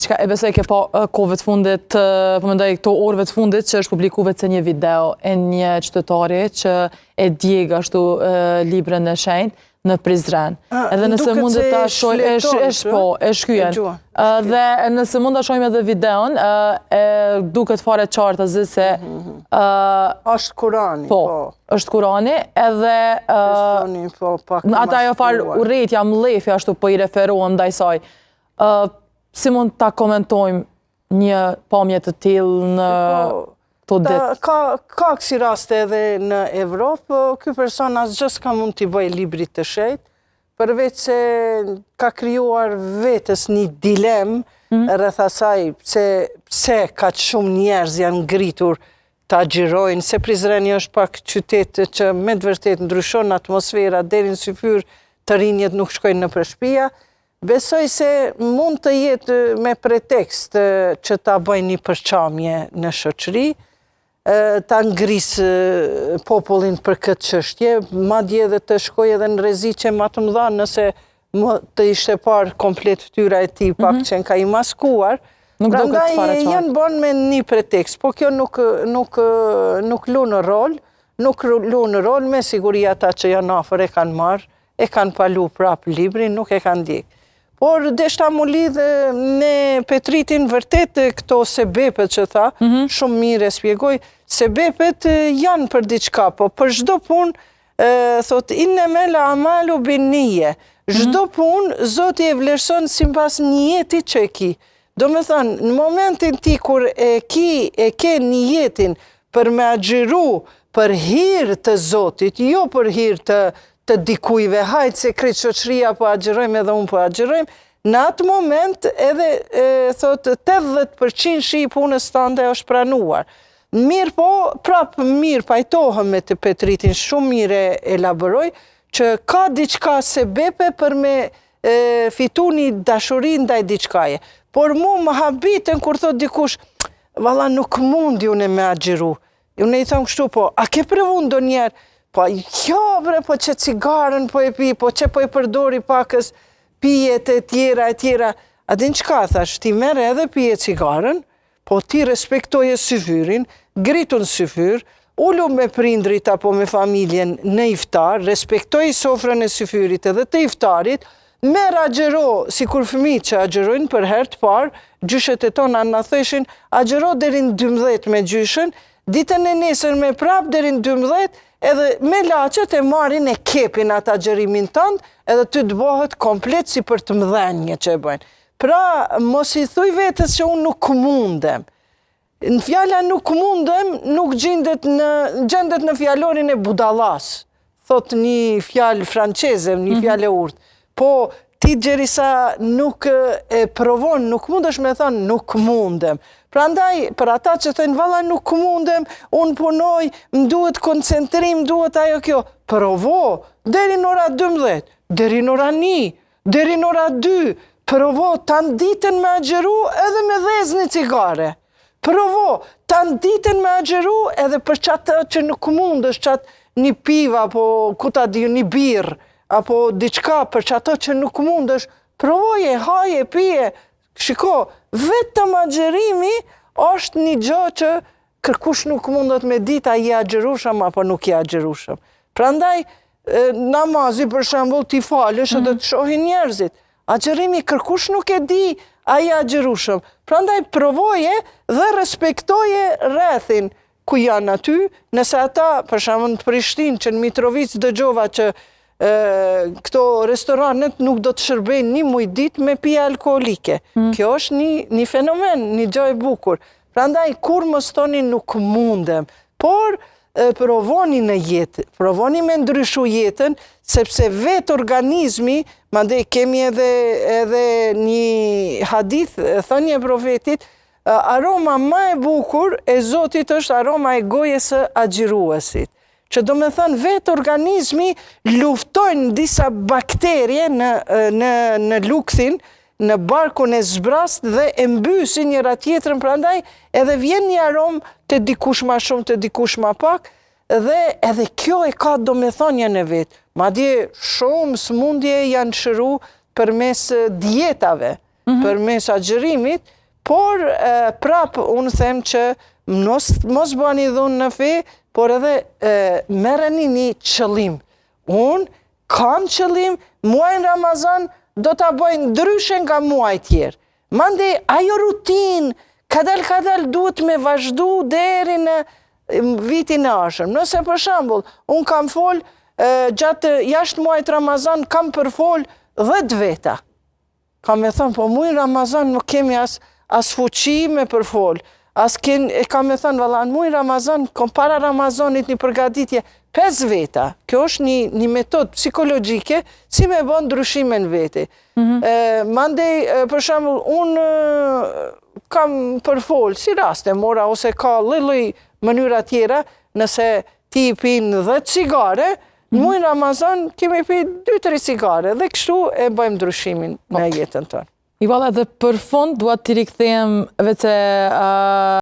Qka e besoj ke pa kohëve të fundit, po mendoj këto orëve të fundit që është publikuar vetë një video e një qytetari që e djeg ashtu librin e shenjtë në Prizren. Edhe nëse mund të ta shohim e shkyen. Dhe nëse mund ta shohim edhe videon, duket fare qartë azi se është Kurani. Po, është Kurani edhe ata jo fal urrëtia mlefi ashtu po i referohen ndaj saj. Si mund ta komentojmë një pamje të tillë në këto ditë? Ka kësi raste edhe në Evropë, ky person asgjë s'ka mund t'i bëj librit të shenjtë, përveç se ka krijuar vetës një dilemë rreth asaj pse kaq shumë njerëz janë ngritur ta xhirojnë, se Prizreni është pak qytet që me të vërtetë ndryshon atmosfera, deri në syfyr të rinjët nuk shkojnë nëpër shtëpia. Besoj se mund të jetë me pretekst që ta bëjnë një përçamje në shoqëri, ta ngrisë popullin për këtë çështje, madje edhe të shkojë edhe në rreziqe më të mëdha nëse të ishte parë komplet fytyra e tij pak që ka i maskuar. Prandaj janë bën me një pretekst, po kjo nuk lu në rol, me siguri ata që janë afër e kanë marrë, e kanë palu prap librin, nuk e kanë ndjek. Por deshta mu lidhë me Petritin vërtet këto sebepet që tha, shumë mirë e spjegoj, sebepet janë për diçka, po për çdo punë, thot, innemel amalu bin nije. Çdo punë, Zoti e vlerëson sipas niyetit që e ki. Do me thënë, në momentin ti kur e ke niyetin për me agjëru për hir të Zotit, jo për hir të dikujve, hajtë se krejt shoqëria po agjërojmë edhe unë po agjërojmë, në atë moment edhe thot 80% shi punës tande është pranuar. Mirë po, prapë mirë pajtohem me të Petritin, shumë mirë elaboroj, që ka diçka sebepe për me fitu një dashuri ndaj diçkaje. Por mu më habitën kur thot dikush, valla nuk mundi unë me agjëru. Unë i thonë kështu, po, a ke provu ndonjëherë? Po, jo bre, po që cigarën po e pi, po që po e përdori pakës pijet e tjera. A din qka thash, ti mere edhe pije cigarën, po ti respektoje syfyrin, gritun syfyr, ullu me prindrit apo me familjen në iftar, respektoj sofrën e syfyrit edhe të iftarit, merë agjero, si kur fëmijët që agjerojnë për herë të parë, gjyshet e tona në theshin, agjero derin 12 me gjyshen, ditën e nesër me prap derin 12, edhe me laqet e marrin e kepin atë agjerimin tënd, edhe ty të bëhet komplet si për të mëdhenje që e bëjnë. Pra, mos i thuj vetës që unë nuk mundem. Në fjalla nuk mundem, nuk gjendet në fjallorin e budallas. Thot një fjallë franqeze, një fjallë e urtë. Po, ti gjerisa nuk e provon, nuk mundesh me thonë nuk mundem. Pra ndaj, për ata që thënë, valla nuk mundem, unë punoj, më duhet koncentrim, duhet ajo kjo. Provo, deri në ora 12, deri në ora 1, deri në ora 2, provo, tanë ditën me agjeru edhe me dhezni cigare. Provo, tanë ditën me agjeru edhe për qatë që nuk mundesh, qatë një piva, apo kuta di një birë, apo diçka për qatë që nuk mundesh, provoje, haje, pije. Shiko, vetëm agjerimi është një gjë që kërkush nuk mundet me dita i agjerushëm apo nuk i agjerushëm. Prandaj, namazi për shembull ti falësh edhe të shohin njerëzit. Agjerimi kërkush nuk e di a i agjerushëm. Prandaj provoje dhe respektoje rrethin ku janë aty, nëse ata, për shembull në Prishtinë, që në Mitrovic dëgjova që këto restoranet nuk do të shërbejnë një muj ditë me pije alkoholike. Kjo është një fenomen, një gjë e bukur. Prandaj, kur mos thoni nuk mundem, por provoni në jetë, provoni me ndryshu jetën, sepse vetë organizmi, mandej kemi edhe një hadith, thënie e profetit, aroma ma e bukur e Zotit është aroma e gojes së agjëruesit. Që do me thënë vetë organizmi luftojnë disa bakterje në lukthin, në barkun e zbrast dhe e mbysin njëra tjetrën, prandaj edhe vjen një aromë të dikush ma shumë, të dikush ma pak, dhe edhe kjo e ka do me thonja në vetë. Madje shumë smundje janë shëru përmes dietave. për mes agjërimit, por prapë unë them që mos bëni dhunë në fe, por edhe merreni një qëllim. Unë kam qëllim, muajin Ramazan do ta bëj ndryshe nga muaj tjerë. Mande ajo rutinë, kadal duhet me vazhdu deri në vitin e ardhshëm. Nëse për shembull, unë kam fol gjatë jashtë muajit Ramazan kam përfol 10 veta. Kam me thënë, po muajin Ramazan nuk kemi as fuqi me përfol. Kam me thënë, valla, në muajin Ramazan, kom para Ramazanit një përgatitje 5 veta. Kjo është një metodë psikologjike si me bën ndryshime në vete. Mandej, për shembull, unë kam përfol, si raste mora, ose ka lloj mënyra tjera, nëse ti pinë 10 cigare, në muajin Ramazan kemi pi 2-3 cigare, dhe kështu e bëjmë ndryshimin në jetën tonë. I valla, dhe për fund, duat t'i rikthejem vetë